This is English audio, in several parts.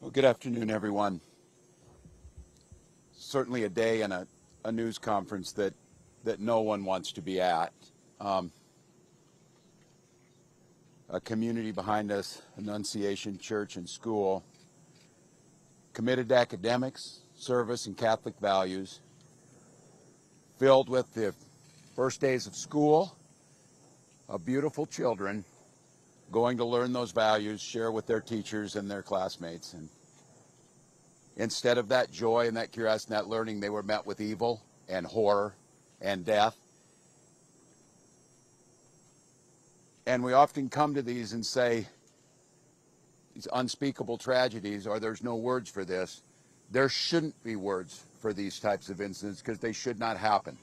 Well, good afternoon, everyone. Certainly a day and a news conference that no one wants to be at. A community behind us, Annunciation Church and School, committed to academics, service, and Catholic values, filled with the first days of school of beautiful children going to learn those values, share with their teachers and their classmates. And instead of that joy and that curiosity and that learning, they were met with evil and horror and death. And we often come to these and say, these unspeakable tragedies, or there's no words for this. There shouldn't be words for these types of incidents because they should not happen.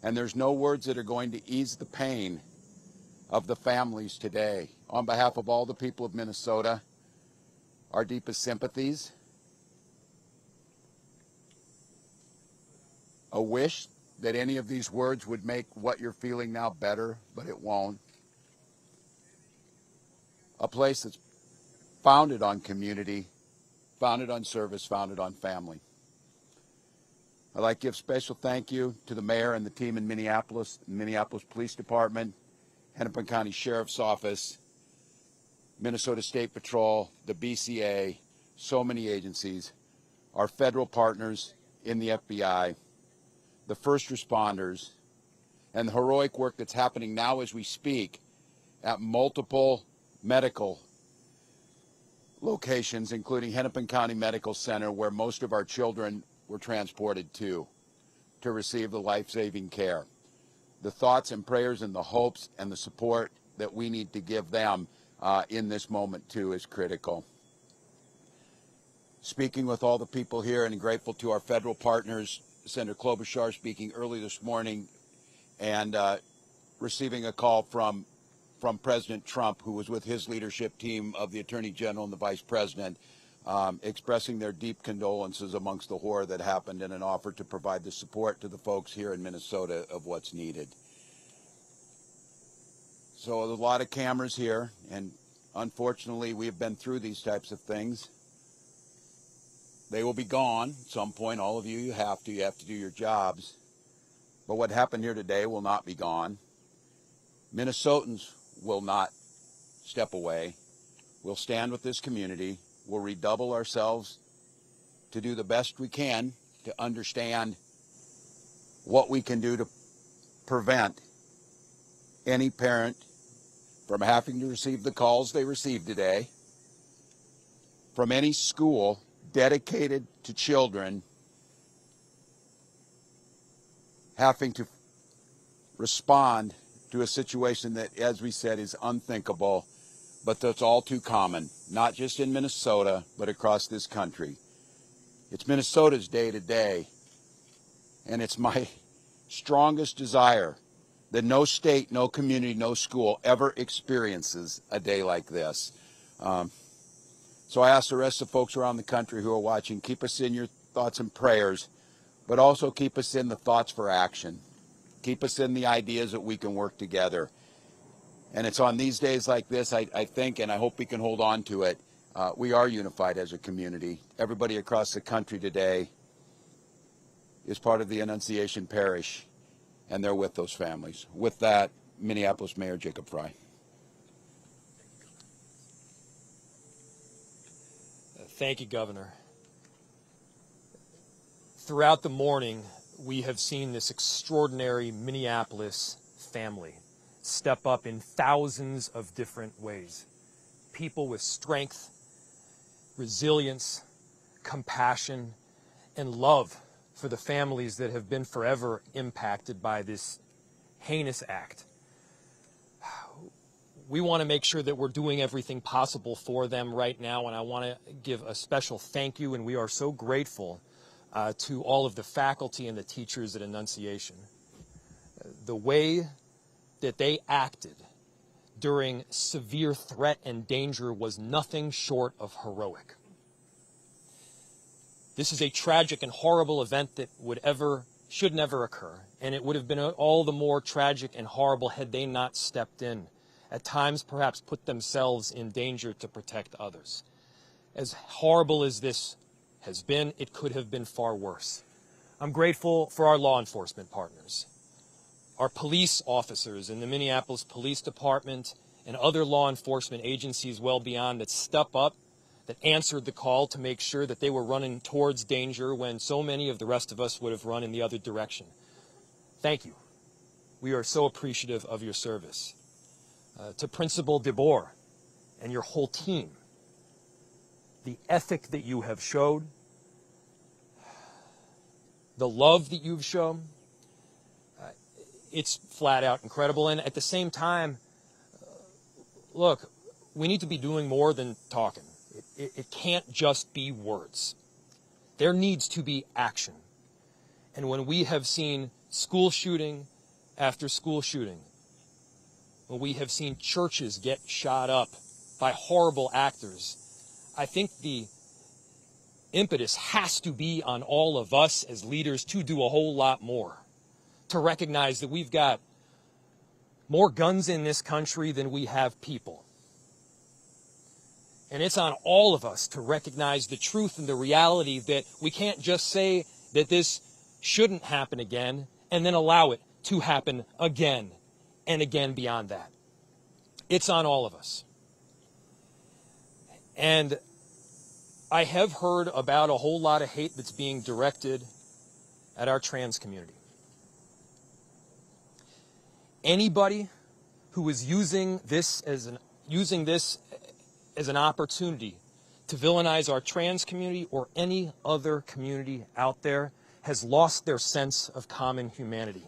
And there's no words that are going to ease the pain of the families today. On behalf of all the people of Minnesota, our deepest sympathies. A wish that any of these words would make what you're feeling now better, but it won't. A place that's founded on community, founded on service, founded on family. I'd like to give special thank you to the mayor and the team in Minneapolis Police Department, Hennepin County Sheriff's Office, Minnesota State Patrol, the BCA, so many agencies, our federal partners in the FBI, the first responders, and the heroic work that's happening now as we speak at multiple medical locations, including Hennepin County Medical Center, where most of our children were transported to receive the life-saving care. The thoughts and prayers and the hopes and the support that we need to give them in this moment, too, is critical. Speaking with all the people here and grateful to our federal partners, Senator Klobuchar speaking early this morning and receiving a call from President Trump, who was with his leadership team of the Attorney General and the Vice President, expressing their deep condolences amongst the horror that happened and an offer to provide the support to the folks here in Minnesota of what's needed. So there's a lot of cameras here, and unfortunately we have been through these types of things. They will be gone at some point. All of you, you have to do your jobs. But what happened here today will not be gone. Minnesotans will not step away. We'll stand with this community. We'll redouble ourselves to do the best we can to understand what we can do to prevent any parent from having to receive the calls they received today, from any school dedicated to children having to respond to a situation that, as we said, is unthinkable, but that's all too common, not just in Minnesota, but across this country. It's Minnesota's day today, and it's my strongest desire that no state, no community, no school ever experiences a day like this. So I ask the rest of the folks around the country who are watching, keep us in your thoughts and prayers, but also keep us in the thoughts for action. Keep us in the ideas that we can work together. And it's on these days like this, I think, and I hope we can hold on to it, we are unified as a community. Everybody across the country today is part of the Annunciation Parish, and they're with those families. With that, Minneapolis Mayor Jacob Frey. Thank you, Governor. Throughout the morning, we have seen this extraordinary Minneapolis family step up in thousands of different ways. People with strength, resilience, compassion, and love for the families that have been forever impacted by this heinous act. We want to make sure that we're doing everything possible for them right now, and I want to give a special thank you, and we are so grateful to all of the faculty and the teachers at Annunciation. The way that they acted during severe threat and danger was nothing short of heroic. This is a tragic and horrible event that should never occur, and it would have been all the more tragic and horrible had they not stepped in, at times perhaps put themselves in danger to protect others. As horrible as this has been, it could have been far worse. I'm grateful for our law enforcement partners, our police officers in the Minneapolis Police Department and other law enforcement agencies well beyond that step up, that answered the call to make sure that they were running towards danger when so many of the rest of us would have run in the other direction. Thank you. We are so appreciative of your service. To Principal DeBoer and your whole team, the ethic that you have showed, the love that you've shown, it's flat out incredible. And at the same time, look, we need to be doing more than talking. It can't just be words. There needs to be action. And when we have seen school shooting after school shooting, when we have seen churches get shot up by horrible actors, I think the impetus has to be on all of us as leaders to do a whole lot more, to recognize that we've got more guns in this country than we have people. And it's on all of us to recognize the truth and the reality that we can't just say that this shouldn't happen again and then allow it to happen again and again beyond that. It's on all of us. And I have heard about a whole lot of hate that's being directed at our trans community. Anybody who is using this as an opportunity to villainize our trans community or any other community out there has lost their sense of common humanity.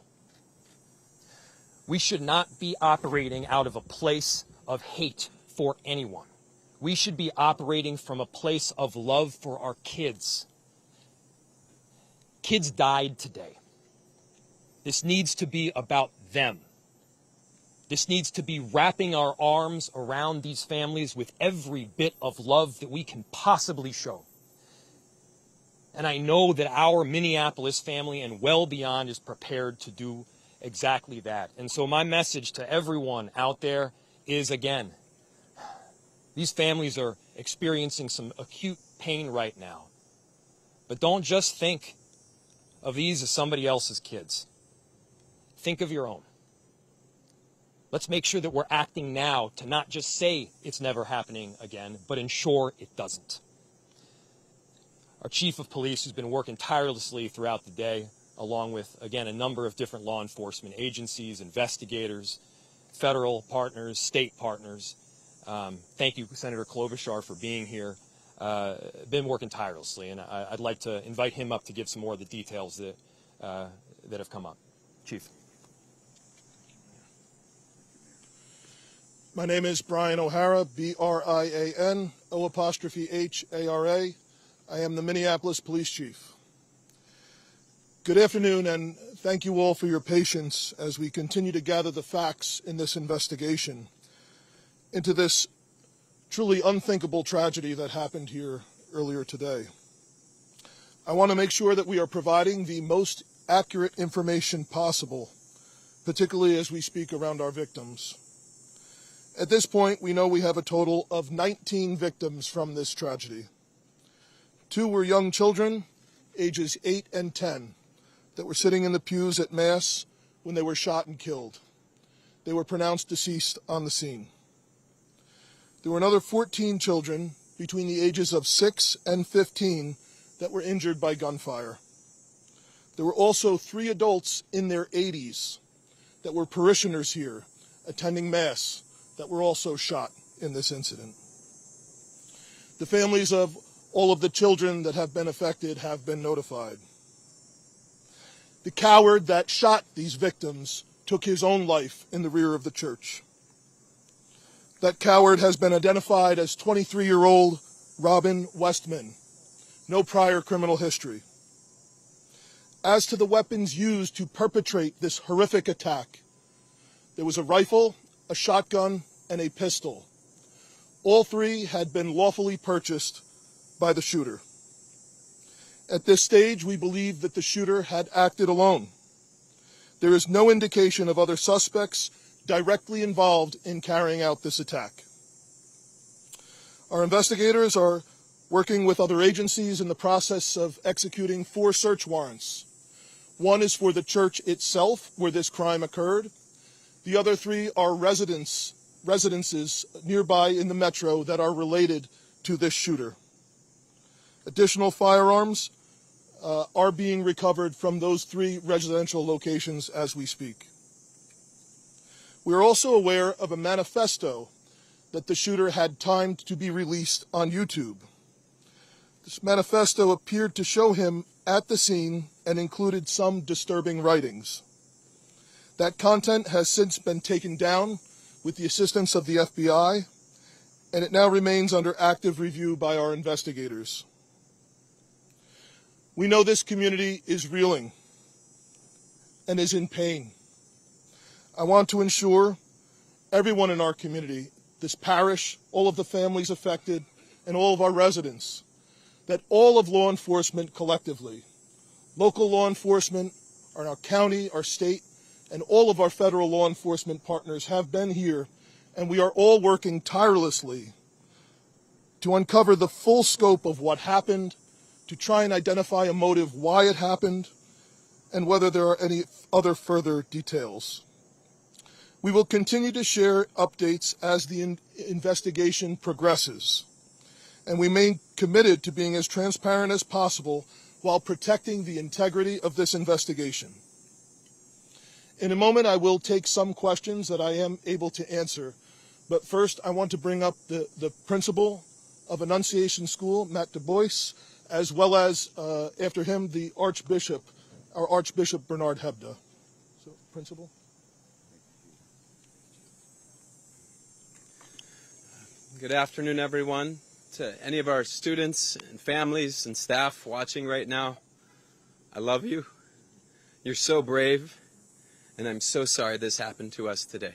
We should not be operating out of a place of hate for anyone. We should be operating from a place of love for our kids. Kids died today. This needs to be about them. This needs to be wrapping our arms around these families with every bit of love that we can possibly show. And I know that our Minneapolis family and well beyond is prepared to do exactly that. And so my message to everyone out there is, again, these families are experiencing some acute pain right now. But don't just think of these as somebody else's kids. Think of your own. Let's make sure that we're acting now to not just say it's never happening again, but ensure it doesn't. Our chief of police has been working tirelessly throughout the day, along with, again, a number of different law enforcement agencies, investigators, federal partners, state partners. Thank you, Senator Klobuchar, for being here. Been working tirelessly, and I'd like to invite him up to give some more of the details that have come up. Chief. My name is Brian O'Hara, B-R-I-A-N, O''H-A-R-A. I am the Minneapolis Police Chief. Good afternoon, and thank you all for your patience as we continue to gather the facts in this investigation into this truly unthinkable tragedy that happened here earlier today. I want to make sure that we are providing the most accurate information possible, particularly as we speak around our victims. At this point, we know we have a total of 19 victims from this tragedy. 2 were young children, ages 8 and 10, that were sitting in the pews at Mass when they were shot and killed. They were pronounced deceased on the scene. There were another 14 children between the ages of 6 and 15 that were injured by gunfire. There were also 3 adults in their 80s that were parishioners here attending Mass that were also shot in this incident. The families of all of the children that have been affected have been notified. The coward that shot these victims took his own life in the rear of the church. That coward has been identified as 23-year-old Robin Westman, no prior criminal history. As to the weapons used to perpetrate this horrific attack, there was a rifle, a shotgun, and a pistol. All 3 had been lawfully purchased by the shooter. At this stage, we believe that the shooter had acted alone. There is no indication of other suspects directly involved in carrying out this attack. Our investigators are working with other agencies in the process of executing 4 search warrants. One is for the church itself, where this crime occurred. The other 3 are residences nearby in the metro that are related to this shooter. Additional firearms are being recovered from those 3 residential locations as we speak. We are also aware of a manifesto that the shooter had timed to be released on YouTube. This manifesto appeared to show him at the scene and included some disturbing writings. That content has since been taken down with the assistance of the FBI, and it now remains under active review by our investigators. We know this community is reeling and is in pain. I want to ensure everyone in our community, this parish, all of the families affected, and all of our residents, that all of law enforcement collectively, local law enforcement, our county, our state, and all of our federal law enforcement partners have been here, and we are all working tirelessly to uncover the full scope of what happened, to try and identify a motive why it happened, and whether there are any other further details. We will continue to share updates as the investigation progresses, and we remain committed to being as transparent as possible while protecting the integrity of this investigation. In a moment, I will take some questions that I am able to answer, but first I want to bring up the principal of Annunciation School, Matt Du Bois, as well as, after him, the Archbishop, our Archbishop Bernard Hebda. So, Principal. Good afternoon, everyone. To any of our students and families and staff watching right now, I love you. You're so brave, and I'm so sorry this happened to us today.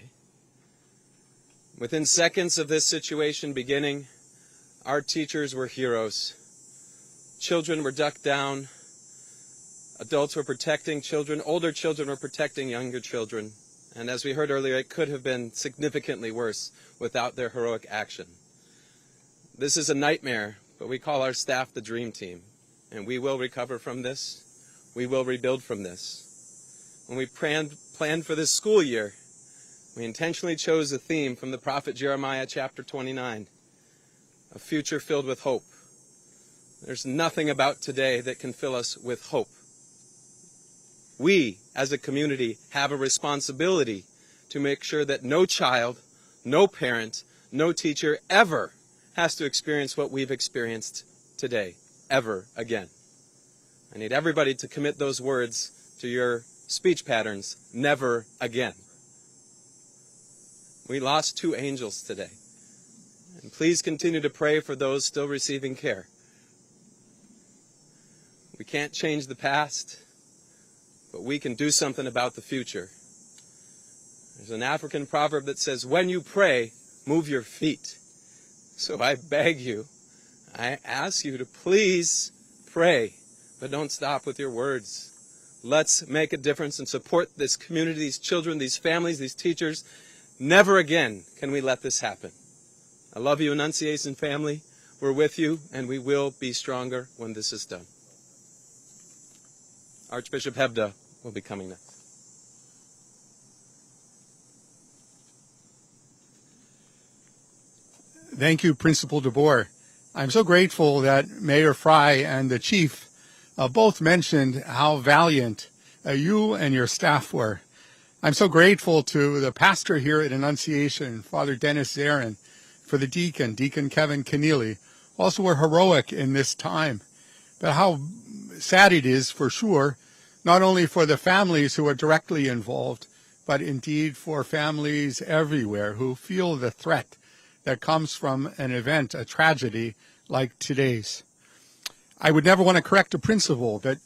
Within seconds of this situation beginning, our teachers were heroes. Children were ducked down. Adults were protecting children. Older children were protecting younger children. And as we heard earlier, it could have been significantly worse without their heroic action. This is a nightmare, but we call our staff the dream team, and we will recover from this. We will rebuild from this. When we planned for this school year, we intentionally chose a theme from the prophet Jeremiah chapter 29, a future filled with hope. There's nothing about today that can fill us with hope. We, as a community, have a responsibility to make sure that no child, no parent, no teacher ever has to experience what we've experienced today, ever again. I need everybody to commit those words to your speech patterns, never again. We lost 2 angels today. And please continue to pray for those still receiving care. We can't change the past, but we can do something about the future. There's an African proverb that says, when you pray, move your feet. So I beg you, I ask you to please pray, but don't stop with your words. Let's make a difference and support this community, these children, these families, these teachers. Never again can we let this happen. I love you, Annunciation family. We're with you, and we will be stronger when this is done. Archbishop Hebda will be coming next. Thank you, Principal DeBoer. I'm so grateful that Mayor Fry and the Chief both mentioned how valiant you and your staff were. I'm so grateful to the pastor here at Annunciation, Father Dennis Zarin, for the deacon, Deacon Kevin Keneally, also were heroic in this time. But how sad it is, for sure, not only for the families who are directly involved, but indeed for families everywhere who feel the threat that comes from an event, a tragedy like today's. I would never want to correct a principal, but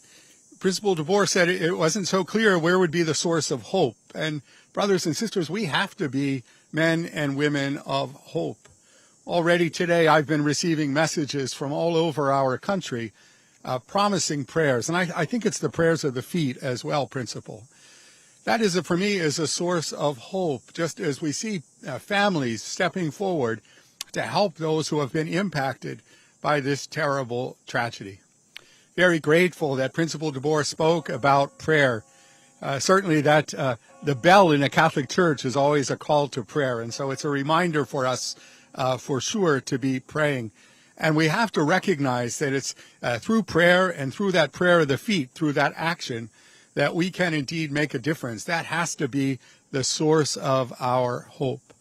Principal DeBoer said it wasn't so clear where would be the source of hope. And brothers and sisters, we have to be men and women of hope. Already today, I've been receiving messages from all over our country promising prayers. And I think it's the prayers of the feet as well, Principal. That is, for me, is a source of hope, just as we see families stepping forward to help those who have been impacted by this terrible tragedy. Very grateful that Principal DeBoer spoke about prayer. Certainly that the bell in a Catholic church is always a call to prayer, and so it's a reminder for us for sure to be praying. And we have to recognize that it's through prayer and through that prayer of the feet, through that action, that we can indeed make a difference. That has to be the source of our hope.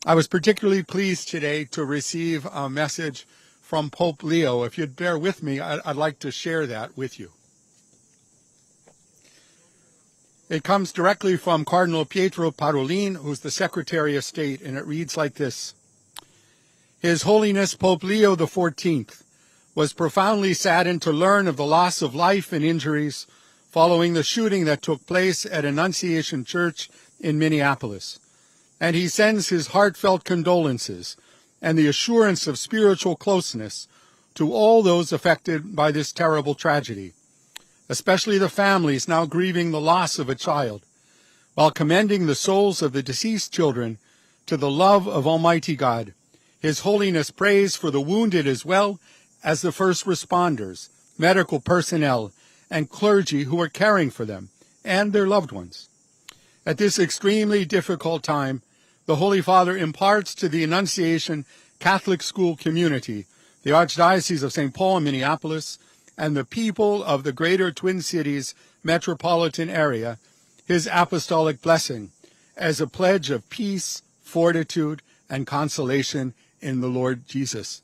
I was particularly pleased today to receive a message from Pope Leo. If you'd bear with me, I'd like to share that with you. It comes directly from Cardinal Pietro Parolin, who's the Secretary of State, and it reads like this. His Holiness Pope Leo XIV was profoundly saddened to learn of the loss of life and injuries following the shooting that took place at Annunciation Church in Minneapolis. And he sends his heartfelt condolences and the assurance of spiritual closeness to all those affected by this terrible tragedy, especially the families now grieving the loss of a child, while commending the souls of the deceased children to the love of Almighty God. His Holiness prays for the wounded as well as the first responders, medical personnel, and clergy who are caring for them and their loved ones. At this extremely difficult time, the Holy Father imparts to the Annunciation Catholic school community, the Archdiocese of St. Paul and Minneapolis, and the people of the greater Twin Cities metropolitan area, his apostolic blessing as a pledge of peace, fortitude, and consolation in the Lord Jesus.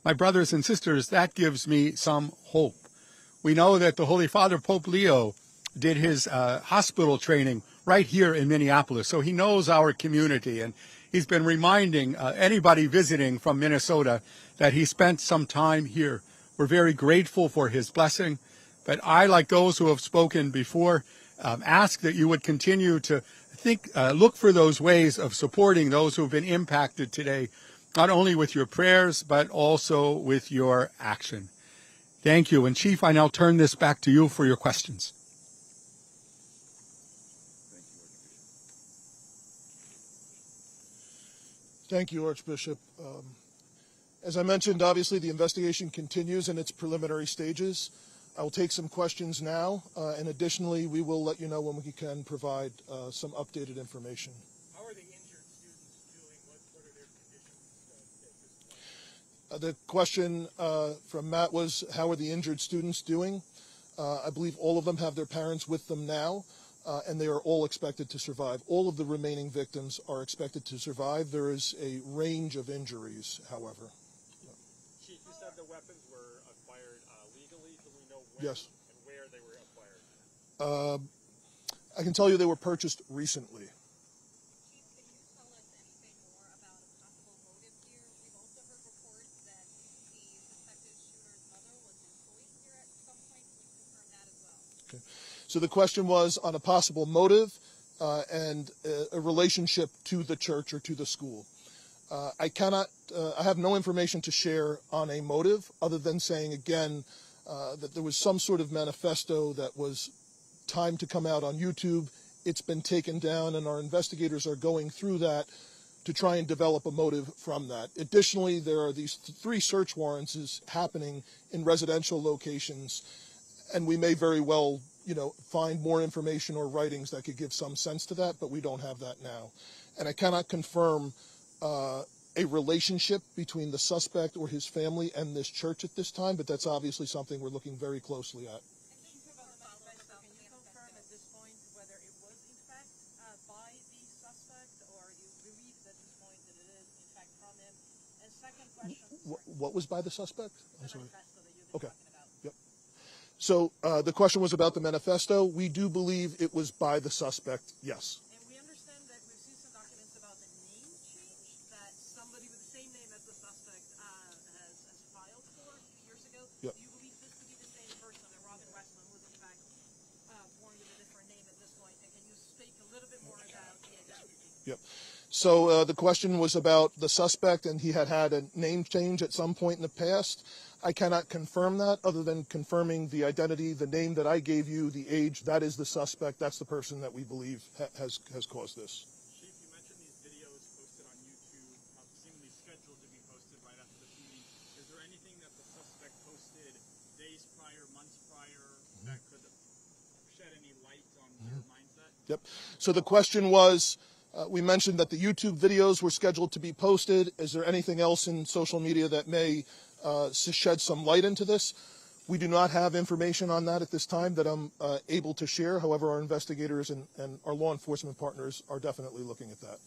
My brothers and sisters, that gives me some hope. We know that the Holy Father, Pope Leo, did his hospital training right here in Minneapolis, so he knows our community, and he's been reminding anybody visiting from Minnesota that he spent some time here. We're very grateful for his blessing, but I, like those who have spoken before, ask that you would continue to look for those ways of supporting those who have been impacted today, not only with your prayers, but also with your action. Thank you. And Chief, I now turn this back to you for your questions. Thank you, Archbishop. As I mentioned, obviously the investigation continues in its preliminary stages. I will take some questions now, and additionally, we will let you know when we can provide some updated information. How are the injured students doing? What are their conditions at this point? The question from Matt was, how are the injured students doing? I believe all of them have their parents with them now, and they are all expected to survive. All of the remaining victims are expected to survive. There is a range of injuries, however. Chief, you said the weapons were acquired legally. Do we know when Yes. and where they were acquired? I can tell you they were purchased recently. Chief, can you tell us anything more about a possible motive here? We've also heard reports that the suspected shooter's mother was employed here at some point. Can you confirm that as well? Okay. So the question was on a possible motive and a relationship to the church or to the school. I have no information to share on a motive other than saying again that there was some sort of manifesto that was timed to come out on YouTube. It's been taken down, and our investigators are going through that to try and develop a motive from that. Additionally, there are these 3 search warrants happening in residential locations, and we may very well, find more information or writings that could give some sense to that, but we don't have that now. And I cannot confirm a relationship between the suspect or his family and this church at this time, but that's obviously something we're looking very closely at. Can you confirm at this point whether it was in fact by the suspect, or you believe at this point that it is in fact from him? And second question. What was by the suspect? I'm sorry. Manifesto that you've been Okay. talking about. Yep. So the question was about the manifesto. We do believe it was by the suspect, yes. And we understand that we've seen some documents about the name change that somebody with the same name as the suspect has filed for a few years ago. Yep. Do you believe this to be the same person, that Robin Westman was in fact born with a different name at this point? And can you speak a little bit more about the identity? Yep. So the question was about the suspect, and he had a name change at some point in the past. I cannot confirm that other than confirming the identity, the name that I gave you, the age. That is the suspect. That's the person that we believe has caused this. Chief, you mentioned these videos posted on YouTube, seemingly scheduled to be posted right after this meeting. Is there anything that the Yep. So the question was, we mentioned that the YouTube videos were scheduled to be posted. Is there anything else in social media that may shed some light into this? We do not have information on that at this time that I'm able to share. However, our investigators and our law enforcement partners are definitely looking at that.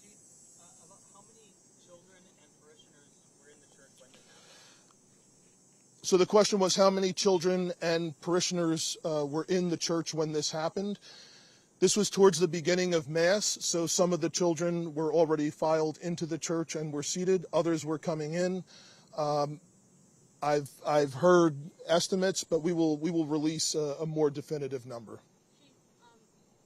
How many children and parishioners were in the church when this happened? So the question was how many children and parishioners were in the church when this happened. This was towards the beginning of Mass, so some of the children were already filed into the church and were seated. Others were coming in. I've heard estimates, but we will release a more definitive number. Chief,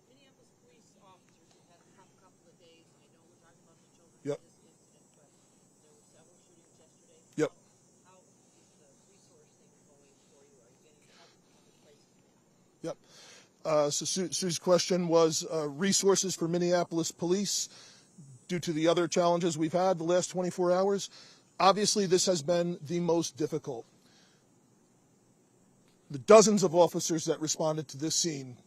Minneapolis police officers have had a couple of days. I know we're talking about the children Yep. in this incident, but there were several shootings yesterday. Yep. How is the resource thing going for you? Are you getting help from other places now? Yep. So Sue's question was resources for Minneapolis police due to the other challenges we've had the last 24 hours. Obviously, this has been the most difficult. The dozens of officers that responded to this scene,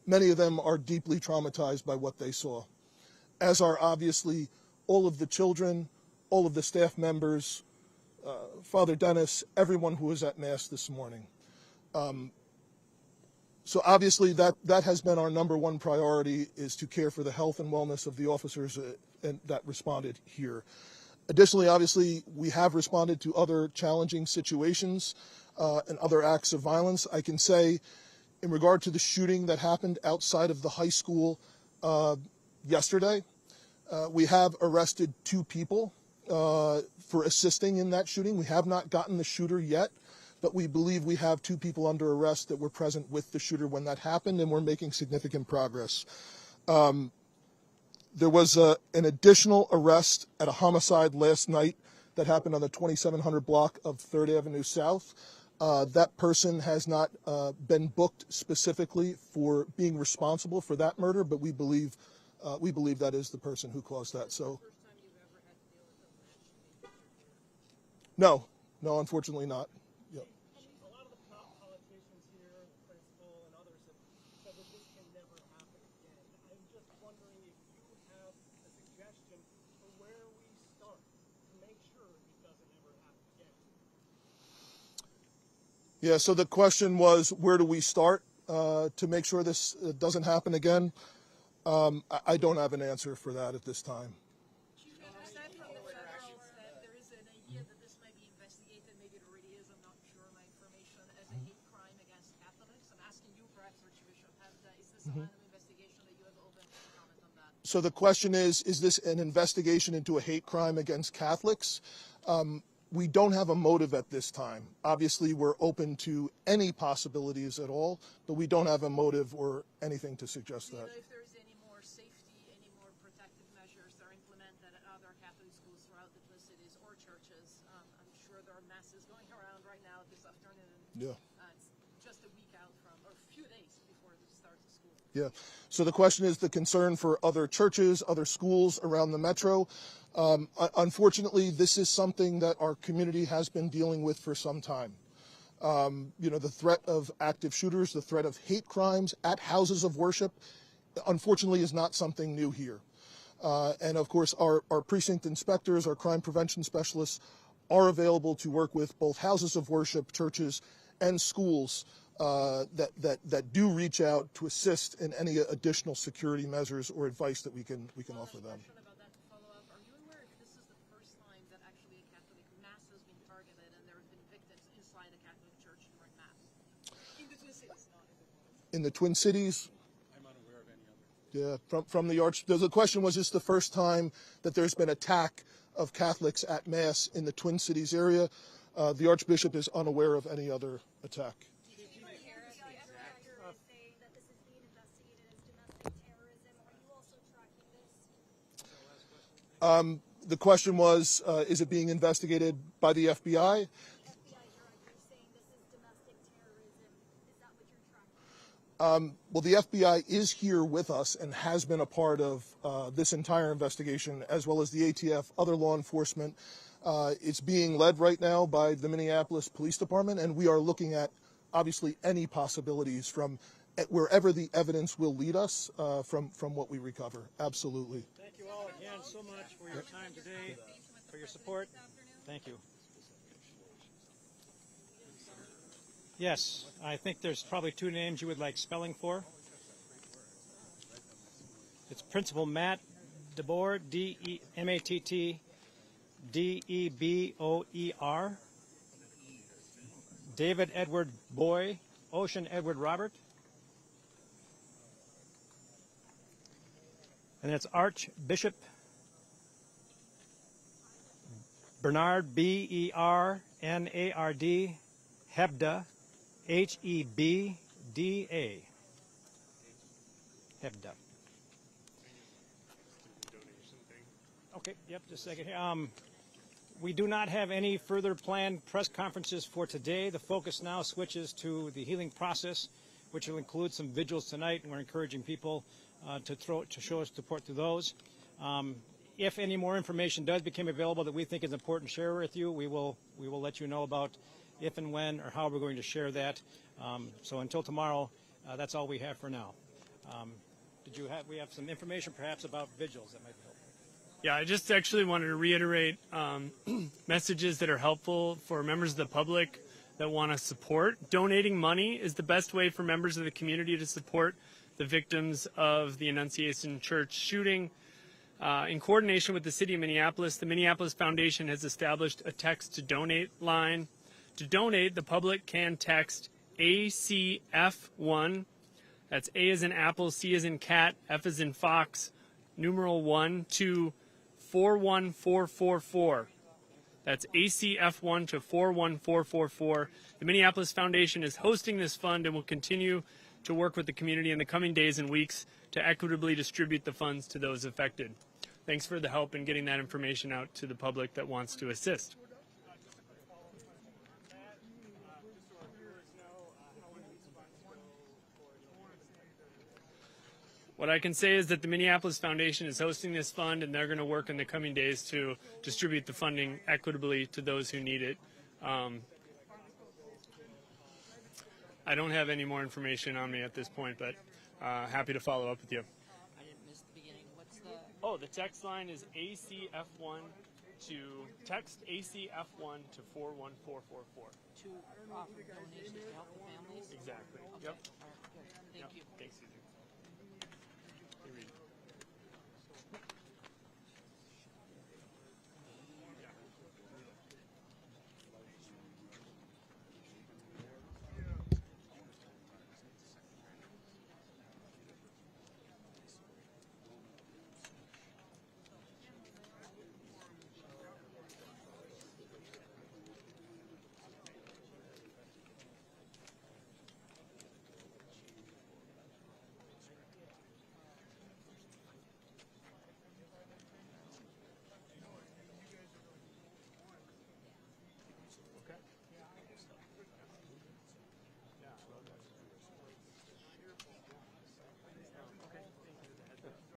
many of them are deeply traumatized by what they saw, as are obviously all of the children, all of the staff members, Father Dennis, everyone who was at Mass this morning. So obviously that has been our number one priority, is to care for the health and wellness of the officers that responded here. Additionally, obviously, we have responded to other challenging situations and other acts of violence. I can say, in regard to the shooting that happened outside of the high school yesterday, we have arrested 2 people for assisting in that shooting. We have not gotten the shooter yet, but we believe we have 2 people under arrest that were present with the shooter when that happened, and we're making significant progress. There was an additional arrest at a homicide last night that happened on the 2700 block of 3rd Avenue South. That person has not been booked specifically for being responsible for that murder, but we believe that is the person who caused that. So, First time you've ever had to deal with a shooting? no, unfortunately not. Yep. A lot of the politicians here, the principal and others, have said that this can never happen again. I'm just wondering if you have a suggestion for where we start to make sure it doesn't ever happen again. Yeah, so the question was, where do we start to make sure this doesn't happen again? I don't have an answer for that at this time. Chief, you said from the federals that there is an idea that this might be investigated, maybe it already is, I'm not sure of my information, as a hate crime against Catholics. I'm asking you, perhaps, Archbishop, is this a line of investigation that you have open to comment on that? So the question is this an investigation into a hate crime against Catholics? We don't have a motive at this time. Obviously, we're open to any possibilities at all, but we don't have a motive or anything to suggest Do you that. know if there's any more safety, any more protective measures that are implemented at other Catholic schools throughout the Twin Cities or churches? I'm sure there are masses going around right now this afternoon. Yeah. It's just a week out from, or a few days before the start of school. Yeah. So the question is the concern for other churches, other schools around the metro. Unfortunately, this is something that our community has been dealing with for some time. The threat of active shooters, the threat of hate crimes at houses of worship, unfortunately, is not something new here. And of course, our precinct inspectors, our crime prevention specialists are available to work with both houses of worship, churches, and schools that do reach out to assist in any additional security measures or advice that we can offer them. Question about that to follow up. Are you aware if this is the first time that actually a Catholic mass has been targeted and there have been victims inside a Catholic church during mass? In the Twin Cities, not in the Twin Cities. In the Twin Cities, I'm unaware of any other. yeah, from the the question was, is this the first time that there's been attack of Catholics at Mass in the Twin Cities area? The Archbishop is unaware of any other attack. The question was, is it being investigated by the FBI? Well, the FBI is here with us and has been a part of this entire investigation, as well as the ATF, other law enforcement. It's being led right now by the Minneapolis Police Department, and we are looking at, obviously, any possibilities, from wherever the evidence will lead us from what we recover. Absolutely. Thank you all again so much for your time today, for your support. Thank you. Yes, I think there's probably two names you would like spelling for. It's Principal Matt DeBoer, D-E-M-A-T-T-D-E-B-O-E-R. David Edward Boy, Ocean Edward Robert. And then it's Archbishop Bernard, B-E-R-N-A-R-D, Hebda, H-E-B-D-A. Hebda. Okay, yep, just a second here. We do not have any further planned press conferences for today. The focus now switches to the healing process, which will include some vigils tonight, and we're encouraging people to show us support through those. If any more information does become available that we think is important to share with you, we will let you know about if and when or how we're going to share that. So until tomorrow, that's all we have for now. We have some information perhaps about vigils that might be helpful. Yeah, I just actually wanted to reiterate messages that are helpful for members of the public that want to support. Donating money is the best way for members of the community to support the victims of the Annunciation Church shooting. In coordination with the City of Minneapolis, the Minneapolis Foundation has established a text-to-donate line. To donate, the public can text ACF1, that's A as in apple, C as in cat, F as in fox, numeral 1, to 41444. That's ACF1 to 41444. The Minneapolis Foundation is hosting this fund and will continue to work with the community in the coming days and weeks to equitably distribute the funds to those affected. Thanks for the help in getting that information out to the public that wants to assist. What I can say is that the Minneapolis Foundation is hosting this fund, and they're going to work in the coming days to distribute the funding equitably to those who need it. I don't have any more information on me at this point, but happy to follow up with you. I didn't miss the beginning. What's the... Oh, the text line is ACF1 to text ACF1 to 41444. To offer donations to help the families? Exactly. Okay. Yep. All right, good. Thank you. Thanks, Susan.